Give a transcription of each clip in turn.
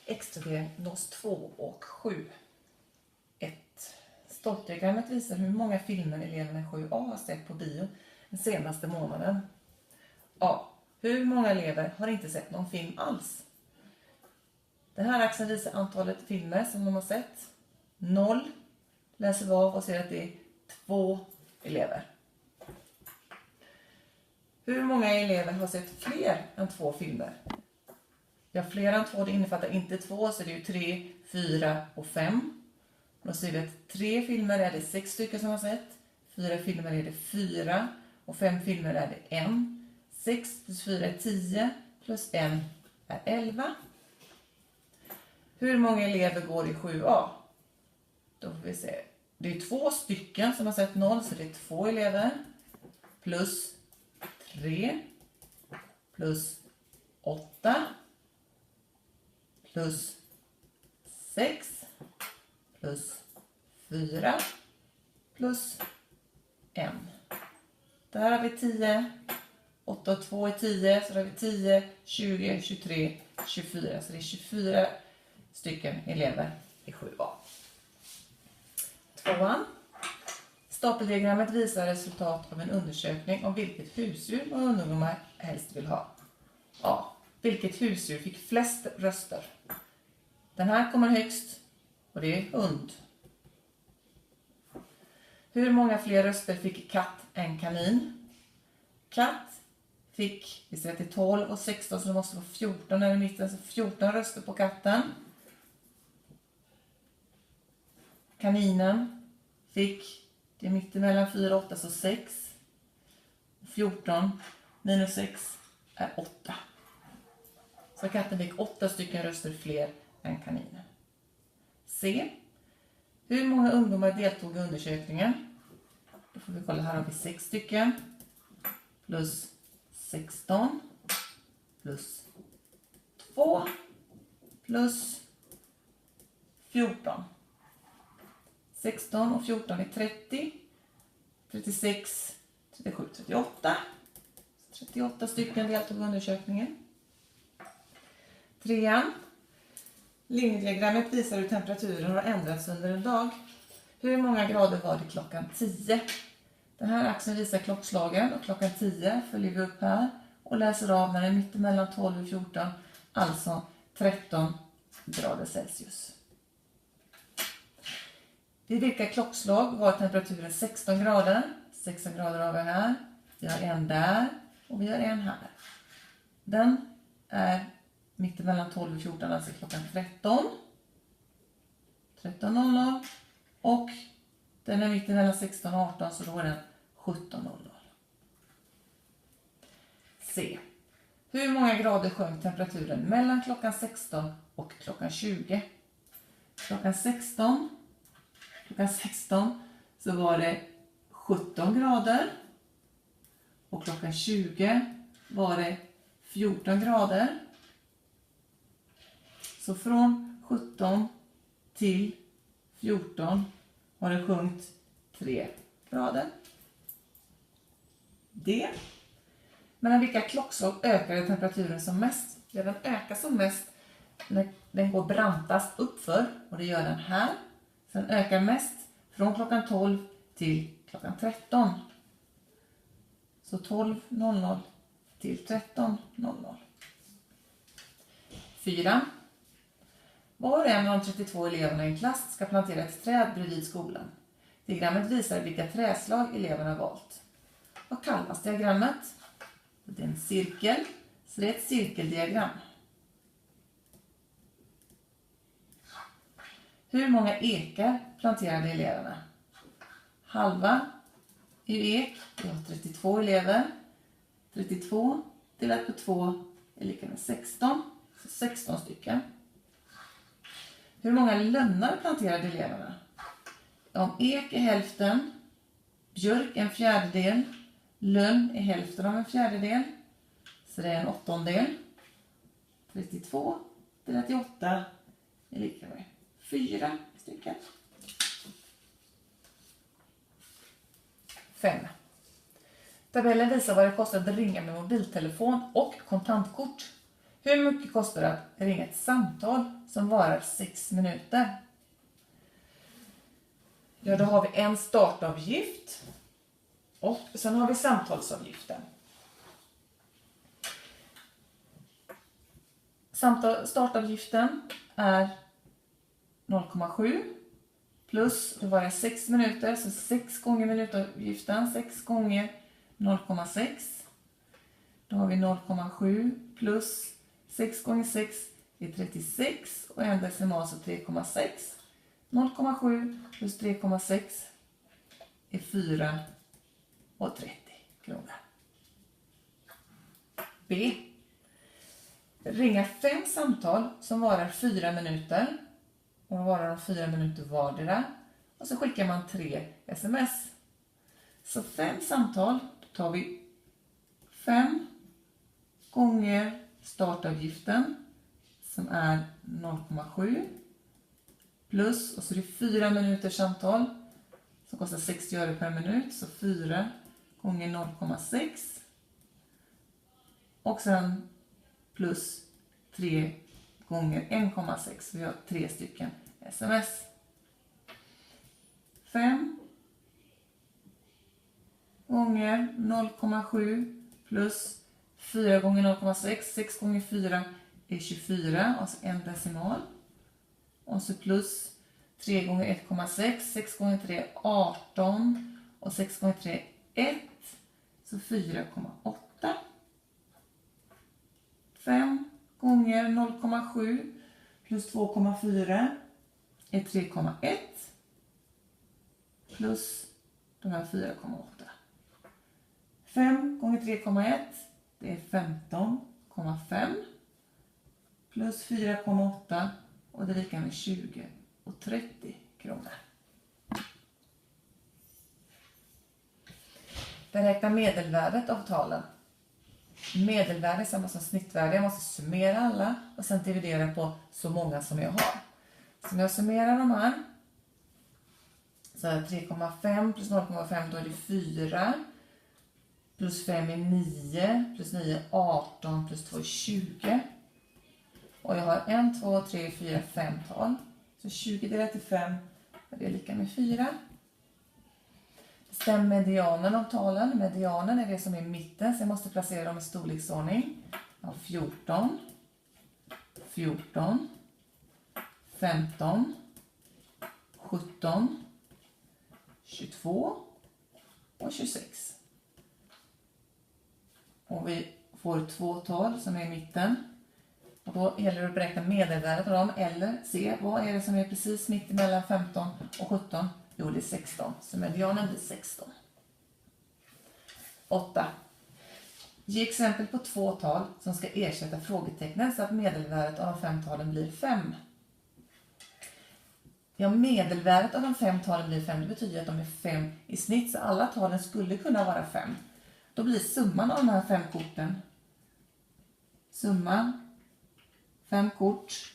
Extra-del NOS 2 och 7. 1. Startdiagrammet visar hur många filmer eleverna i 7A har sett på bio den senaste månaden. A. Hur många elever har inte sett någon film alls? Den här axeln visar antalet filmer som de har sett. 0 läser vi av och ser att det är 2 elever. Hur många elever har sett fler än 2 filmer? Ja, fler än 2, det innefattar inte 2, så det är ju 3, 4 och 5. Då ser vi att 3 filmer är det 6 stycken som har sett, 4 filmer är det 4 och 5 filmer är det 1. 6 plus 4 är 10 plus 1 är 11. Hur många elever går i 7A? Då får vi se. Det är 2 stycken som har sett 0, så det är 2 elever. Plus 3 plus 8 plus 6 plus 4 plus 1. Där har vi 10. 8 och 2 är 10. Så där har vi 10, 20, 23, 24. Så det är 24 stycken elever i 7A. 2. Stapeldiagrammet visar resultat av en undersökning om vilket husdjur och ungdomar helst vill ha. A. Vilket husdjur fick flest röster? Den här kommer högst och det är hund. Hur många fler röster fick katt än kanin? Katt fick, vi ser att det är 12 och 16 så det måste vara 14 där i mitten, så 14 röster på katten. Kaninen fick, det är mitten mellan 4 och 8 så 6. 14 minus 6 är 8. Så katten fick 8 stycken röster fler än kaninen. C. Hur många ungdomar deltog i undersökningen? Då får vi kolla, här har vi 6 stycken. Plus 16. Plus 2. Plus 14. 16 och 14 är 30. 36, 37, 38. 38 stycken deltog i undersökningen. 3. Linjediagrammet visar hur temperaturen har ändrats under en dag. Hur många grader var det klockan 10? Den här axeln visar klockslagen och klockan 10 följer vi upp här och läser av när det är mitten mellan 12 och 14, alltså 13 grader Celsius. Vid vilka klockslag var temperaturen 16 grader? 16 grader har vi här. Vi har en där och vi har en här. Den är mitten mellan 12 och 14, alltså klockan 13. 13.00. Och den är mitten mellan 16 och 18, så då är den 17.00. C. Hur många grader sjönk temperaturen mellan klockan 16 och klockan 20? Klockan 16 så var det 17 grader. Och klockan 20 var det 14 grader. Så från 17 till 14 har det sjunkit 3 grader. D. Mellan vilka klockslag ökade temperaturen som mest? Ja, den ökar som mest när den går brantast uppför. Och det gör den här. Så den ökar mest från klockan 12 till klockan 13. Så 12.00 till 13.00. 4. Var och en av de 32 eleverna i en klass ska plantera ett träd bredvid skolan. Diagrammet visar vilka träslag eleverna valt. Vad kallas diagrammet? Det är en cirkel, så det är ett cirkeldiagram. Hur många ekar planterade eleverna? Halva är ju ek, vi har 32 elever. 32 delat på 2 är lika med 16, så 16 stycken. Hur många lönnar planterade eleverna? Om ek är hälften, björk en fjärdedel, lönn är hälften av en fjärdedel, så det är en åttondel. 32 delat till 8 är lika med 4 stycken. 5. Tabellen visar vad det kostar att ringa med mobiltelefon och kontantkort. Hur mycket kostar det att ringa ett samtal som varar 6 minuter? Ja, då har vi en startavgift och sen har vi samtalsavgiften. Startavgiften är 0,7 plus, det var 6 minuter, så 6 gånger minutavgiften, 6 gånger 0,6. Då har vi 0,7 plus 6 gånger 6 är 36 och en decimal så 3,6. 0,7 plus 3,6 är 4,30 kronor. B. Ringa 5 samtal som varar 4 minuter. Och varar de 4 minuter vardera. Och så skickar man 3 sms. Så 5 samtal tar vi 5 gånger startavgiften som är 0,7 plus, och så är det 4 minuters samtal som kostar 60 öre per minut, så 4 gånger 0,6 och sen plus 3 gånger 1,6, vi har 3 stycken sms. 5 gånger 0,7 plus 4 gånger 0,6, 6 gånger 4 är 24, och så en decimal. Och så plus 3 gånger 1,6, 6 gånger 3 är 18 och 6 gånger 3 är 1, så 4,8. 5 gånger 0,7 plus 2,4 är 3,1 plus de här 4,8. 5 gånger 3,1 det är 15,5 plus 4,8 och det är lika med 20 och 30 kronor. Beräkna medelvärdet av talen. Medelvärde är samma som snittvärde. Jag måste summera alla och sen dividera på så många som jag har. Så när jag summerar de här så är 3,5 plus 0,5 då är det 4. Plus 5 är 9. Plus 9 är 18. Plus 2 är 20. Och jag har 1, 2, 3, 4, 5 tal. Så 20 delat till 5 det är lika med 4. Bestäm medianen av talen. Medianen är det som är mitten, så jag måste placera dem i storleksordning. Jag har 14, 14, 15, 17, 22 och 26. Och vi får 2 tal som är i mitten. Och då gäller det att beräkna medelvärdet av dem eller se vad är det som är precis mitt mellan 15 och 17. Jo, det är 16. Så medianen blir 16. 8. Ge exempel på 2 tal som ska ersätta frågetecknen så att medelvärdet av de 5 talen blir 5. Ja, medelvärdet av de 5 talen blir 5. Det betyder att de är 5 i snitt. Så alla talen skulle kunna vara 5. Då blir summan av de här 5 korten. Summa 5 kort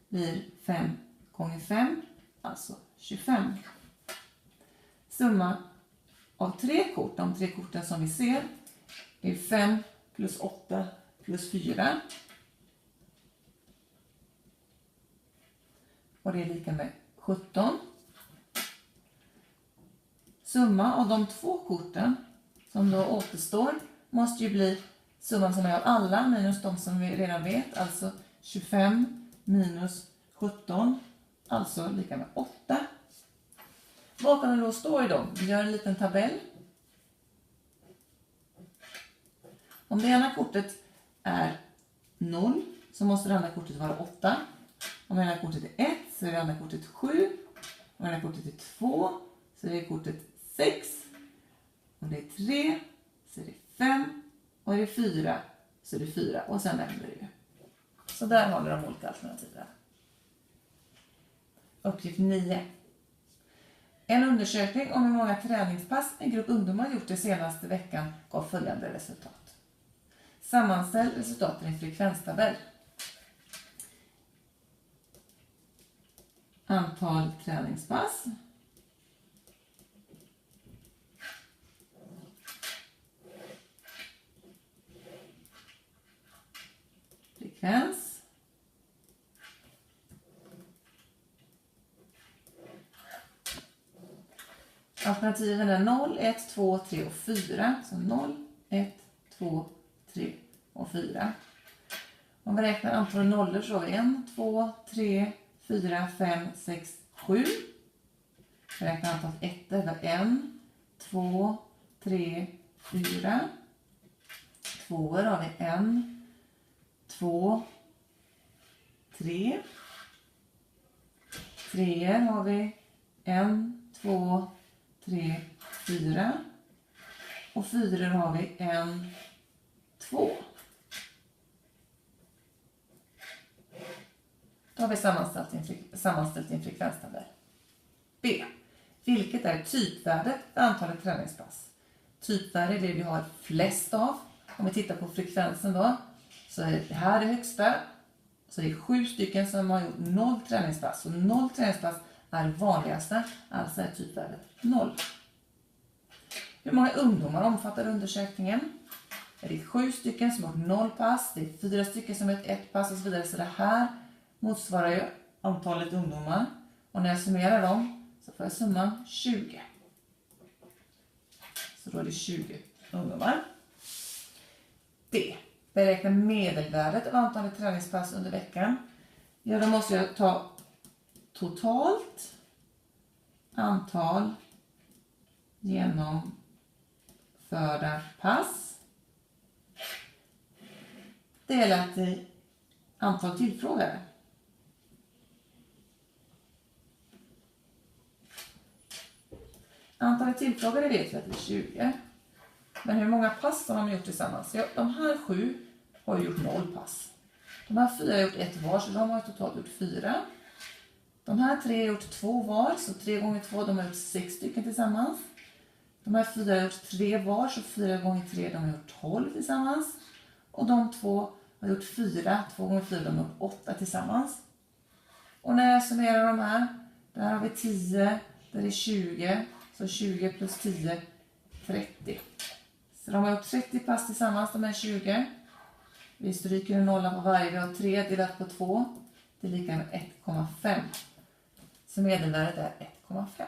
blir 5 gånger 5, alltså 25. Summa av 3 kort, de 3 korten som vi ser, är 5 plus 8 plus 4. Och det är lika med 17. Summa av de 2 korten som då återstår måste ju bli summan som är av alla minus de som vi redan vet, alltså 25 minus 17, alltså lika med 8. Vad kan det då stå i dem? Vi gör en liten tabell. Om det ena kortet är 0 så måste det andra kortet vara 8. Om det ena kortet är 1 så är det andra kortet 7. Om det ena kortet är 2 så är det kortet 6. Om det är 3 så är det 5. Och är det 4 så är det 4. Och sen vänder det ju. Så där har ni de olika alternativen. Uppgift 9. En undersökning om hur många träningspass en grupp ungdomar gjort den senaste veckan gav följande resultat. Sammanställ resultaten i en frekvenstabell. Antal träningspass. frekvens. Alternativen är 0, 1, 2, 3 och 4. Så 0, 1, 2, 3 och 4. Om vi räknar antalet nollor så har vi 1, 2, 3, 4, 5, 6, 7. Vi räknar antalet ettor. Det var 1, 2, 3, 4. Tvåor har vi 1, 2, 3. Treor har vi 1, 2, 3, 4. Och fyror har vi 1, 2. Då har vi sammanställt i en frekvenstabell. B. Vilket är typvärdet för antalet träningspass? Typvärde är det vi har flest av. Om vi tittar på frekvensen då, så är det här det högsta. Så det är 7 stycken som har gjort 0 träningspass. Så 0 träningspass är vanligaste, alltså är typvärdet 0. Hur många ungdomar omfattar undersökningen? Det är 7 stycken som har gjort 0 pass, det är 4 stycken som har gjort 1 pass och så vidare. Så det här motsvarar ju antalet ungdomar. Och när jag summerar dem så får jag summan 20. Så då är det 20 ungdomar. D. Beräkna medelvärdet av antalet träningspass under veckan. Ja, då måste jag ta totalt antal genomförda pass delat i antal tillfrågade. Antalet tillfrågade vet vi att det är 20. Men hur många pass har de gjort tillsammans? Ja, de här 7 har gjort 0 pass. De här 4 har gjort 1 var, så de har totalt gjort 4. De här 3 har gjort 2 var, så 3 gånger 2, de har gjort 6 stycken tillsammans. De här 4 har gjort 3 var, så 4 gånger 3, de har gjort 12 tillsammans. Och de 2 har gjort 4, 2 gånger 4, de har gjort 8 tillsammans. Och när jag summerar de här, där har vi 10, där är 20, så 20 plus 10, 30. Så de har gjort 30 pass tillsammans, de är 20. Vi stryker en nolla på varje, vi har 3 delat på 2. Det är lika med 1,5. Så medelvärdet är 1,5.